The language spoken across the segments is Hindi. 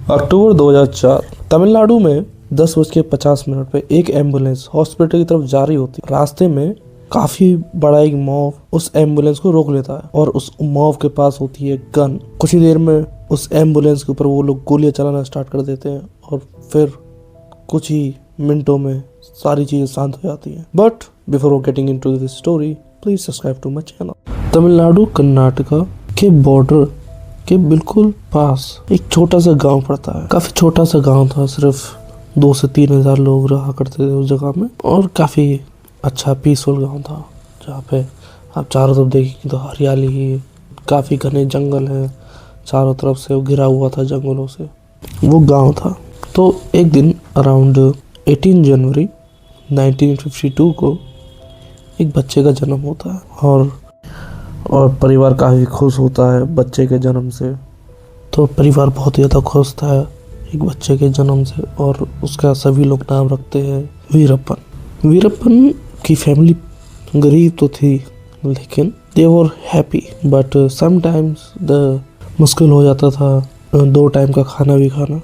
अक्टूबर 2004 तमिलनाडु में 10:50 पे एक एम्बुलेंस हॉस्पिटल की तरफ जा रही होती। रास्ते में काफी बड़ा एक मॉब उस एम्बुलेंस को रोक लेता है और उस मॉब के पास होती है गन। कुछ ही देर में उस एम्बुलेंस के ऊपर वो लोग गोलियां चलाना स्टार्ट कर देते हैं और फिर कुछ ही मिनटों में सारी चीजें शांत हो जाती हैं। But before getting into this story, please subscribe to my channel. Tamil Nadu Karnataka के बॉर्डर के बिल्कुल पास एक छोटा सा गांव पड़ता है। काफी छोटा सा गांव था, सिर्फ 2 से 3 हजार लोग रहा करते थे उस जगह में और काफी अच्छा पीसफुल गांव था, जहाँ पे आप चारों तरफ देखेंगे तो हरियाली ही, काफी घने जंगल है चारों तरफ से, घिरा हुआ था जंगलों से वो गांव था। तो एक दिन अराउंड 18 जनवरी 1952 को एक बच्चे का जन्म होता है और परिवार काफ़ी खुश होता है बच्चे के जन्म से। तो परिवार बहुत ज़्यादा खुश था एक बच्चे के जन्म से और उसका सभी लोग नाम रखते हैं वीरप्पन। वीरप्पन की फैमिली गरीब तो थी लेकिन they were happy, but sometimes the मुश्किल हो जाता था 2 टाइम का खाना भी खाना,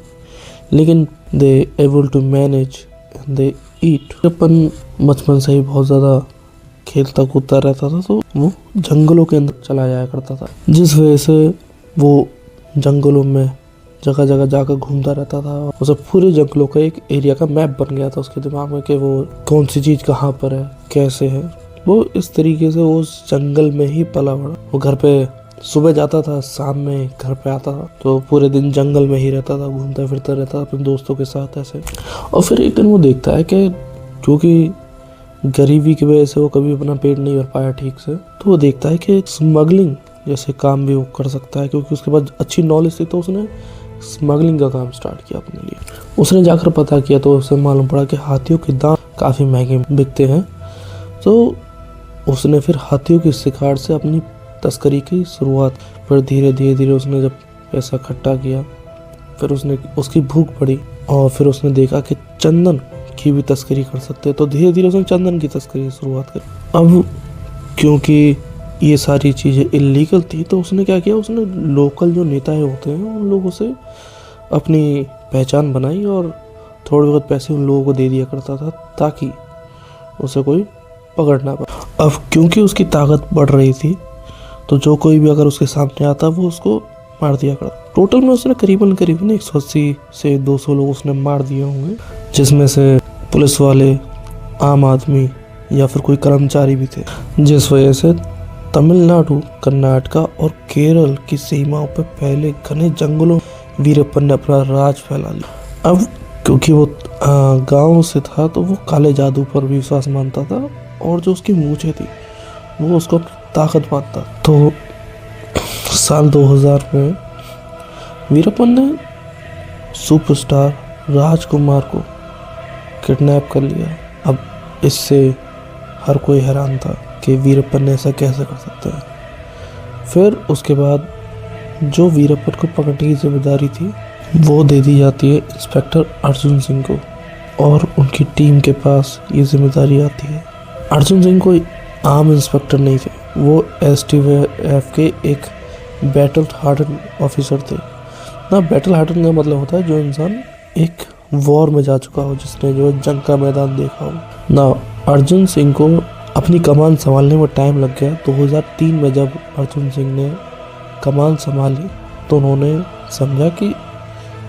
लेकिन they able to manage and they eat. Veerappan बचपन से ही बहुत ज़्यादा खेलता कूदता रहता था, तो वो जंगलों के अंदर चला जाया करता था, जिस वजह से वो जंगलों में जगह जगह जाकर घूमता रहता था। उसे पूरे जंगलों का एक एरिया का मैप बन गया था उसके दिमाग में कि वो कौन सी चीज़ कहाँ पर है, कैसे है। वो इस तरीके से वो उस जंगल में ही पला बड़ा। वो घर पे सुबह जाता था, शाम में घर पे आता था, तो पूरे दिन जंगल में ही रहता था, घूमता फिरता रहता था अपने दोस्तों के साथ ऐसे। और फिर एक दिन वो देखता है कि क्योंकि गरीबी की वजह से वो कभी अपना पेट नहीं भर पाया ठीक से, तो वो देखता है कि स्मगलिंग जैसे काम भी वो कर सकता है, क्योंकि उसके पास अच्छी नॉलेज थी। तो उसने स्मगलिंग का काम स्टार्ट किया अपने लिए। उसने जाकर पता किया तो उसे मालूम पड़ा कि हाथियों के दांत काफ़ी महंगे बिकते हैं। तो उसने फिर हाथियों की शिकार से अपनी तस्करी की शुरुआत। फिर धीरे धीरे उसने जब पैसा इकट्ठा किया, फिर उसकी भूख पड़ी और फिर उसने देखा कि चंदन की भी तस्करी कर सकते हैं, तो धीरे धीरे उसने चंदन की तस्करी की शुरुआत करी। अब क्योंकि ये सारी चीज़ें इलीगल थी, तो उसने क्या किया, उसने लोकल जो नेता होते हैं उन लोगों से अपनी पहचान बनाई और थोड़े बहुत पैसे उन लोगों को दे दिया करता था ताकि उसे कोई पकड़ ना पाए। अब क्योंकि उसकी ताकत बढ़ रही थी, तो जो कोई भी अगर उसके सामने आता वो उसको मार दिया करता। टोटल में उसने करीबन 180 से 200 लोग उसने मार दिए होंगे, जिसमें से पुलिस वाले, आम आदमी या फिर कोई कर्मचारी भी थे, जिस वजह से तमिलनाडु, कर्नाटका और केरल की सीमाओं पर फैले घने जंगलों वीरप्पन ने अपना राज फैला लिया। अब क्योंकि वो गांव से था, तो वो काले जादू पर भी विश्वास मानता था और जो उसकी मूंछें थी वो उसको ताकत मानता। तो साल 2000 में वीरप्पन ने सुपरस्टार राजकुमार को किडनैप कर लिया। अब इससे हर कोई हैरान था कि वीरप्पन ने ऐसा कैसे कर सकते हैं। फिर उसके बाद जो वीरप्पन को पकड़ने की जिम्मेदारी थी वो दे दी जाती है इंस्पेक्टर अर्जुन सिंह को और उनकी टीम के पास ये जिम्मेदारी आती है। अर्जुन सिंह कोई आम इंस्पेक्टर नहीं थे, वो STF के एक बैटल हार्डन ऑफिसर थे ना। बैटल हार्डन का मतलब होता है जो इंसान एक वॉर में जा चुका हो, जिसने जो जंग का मैदान देखा हो ना। अर्जुन सिंह को अपनी कमान संभालने में टाइम लग गया। 2003 में जब अर्जुन सिंह ने कमान संभाली तो उन्होंने समझा कि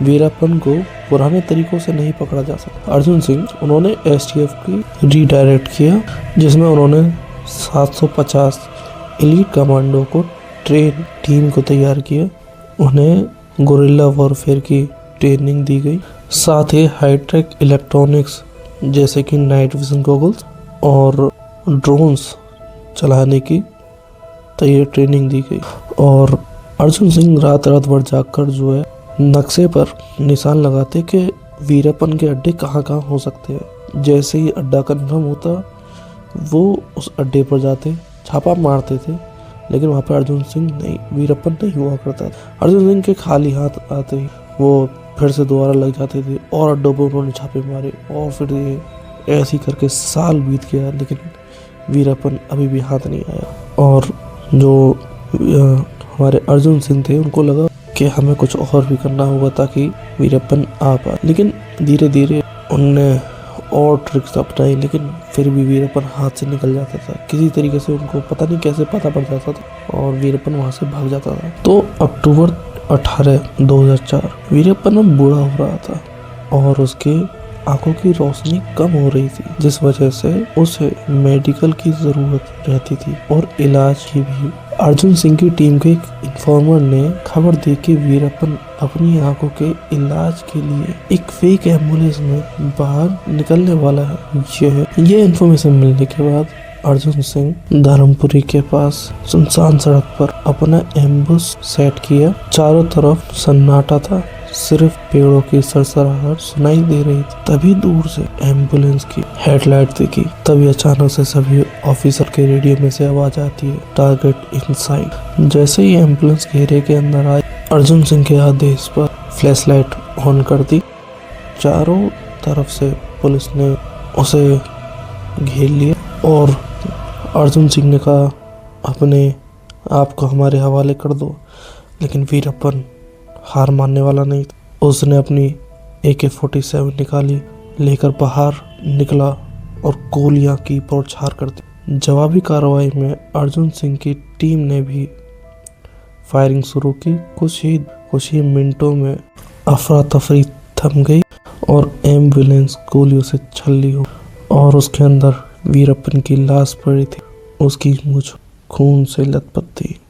वीरप्पन को पुराने तरीकों से नहीं पकड़ा जा सकता। अर्जुन सिंह उन्होंने STF की रीडायरेक्ट किया, जिसमें उन्होंने 750 एलीट कमांडो को ट्रेन टीम को तैयार किया। उन्हें गोरिल्ला वॉरफेयर की ट्रेनिंग दी गई, साथ ही हाईटेक इलेक्ट्रॉनिक्स जैसे कि नाइट विजन गॉगल्स और ड्रोन्स चलाने की ट्रेनिंग दी गई। और अर्जुन सिंह रात भर जाकर जो है नक्शे पर निशान लगाते कि वीरप्पन के अड्डे कहाँ कहाँ हो सकते हैं। जैसे ही अड्डा कंफर्म होता वो उस अड्डे पर जाते, छापा मारते थे, लेकिन वहाँ पर अर्जुन सिंह नहीं, वीरप्पन नहीं हुआ करता था। अर्जुन सिंह के खाली हाथ आते ही वो फिर से दोबारा लग जाते थे और अड्डों पर उन्होंने छापे मारे और फिर ये ऐसे ही करके साल बीत गया, लेकिन वीरप्पन अभी भी हाथ नहीं आया। और जो हमारे अर्जुन सिंह थे उनको लगा कि हमें कुछ और भी करना होगा ताकि वीरप्पन आ पाए। लेकिन धीरे धीरे उनने और ट्रिक्स अपनाई, लेकिन फिर भी वीरप्पन हाथ से निकल जाता था। किसी तरीके से उनको पता नहीं कैसे पता पड़ जाता था और वीरप्पन वहां से भाग जाता था। तो अक्टूबर 18, 2004 वीरप्पन अब बूढ़ा हो रहा था और उसके आंखों की रोशनी कम हो रही थी, जिस वजह से उसे मेडिकल की जरूरत रहती थी और इलाज की भी। अर्जुन सिंह की टीम के एक इन्फॉर्मर ने खबर दी कि वीरप्पन अपनी आंखों के इलाज के लिए एक फेक एम्बुलेंस में बाहर निकलने वाला है। ये इन्फॉर्मेशन मिलने के बाद अर्जुन सिंह धर्मपुरी के पास सुनसान सड़क पर अपना एम्बुश सेट किया। चारों तरफ सन्नाटा था, सिर्फ पेड़ों की सरसराहट सुनाई दे रही थी। तभी दूर से एम्बुलेंस की हेडलाइट दिखी। तभी अचानक से सभी ऑफिसर के रेडियो में से आवाज आती है, टारगेट इन साइट। जैसे ही एम्बुलेंस घेरे के अंदर आई, अर्जुन सिंह के आदेश पर फ्लैशलाइट ऑन कर दी। चारों तरफ से पुलिस ने उसे घेर लिया और अर्जुन सिंह ने कहा, अपने आप को हमारे हवाले कर दो। लेकिन वीरप्पन हार मानने वाला नहीं था। उसने अपनी AK-47 निकाली, लेकर बाहर निकला और गोलियां की बौछार कर दी। जवाबी कार्रवाई में अर्जुन सिंह की टीम ने भी फायरिंग शुरू की। कुछ ही मिनटों में अफरा तफरी थम गई और एम्बुलेंस गोलियों से छल्ली हो और उसके अंदर वीरप्पन की लाश पड़ी थी। उसकी मूंछ खून से लथपथ थी।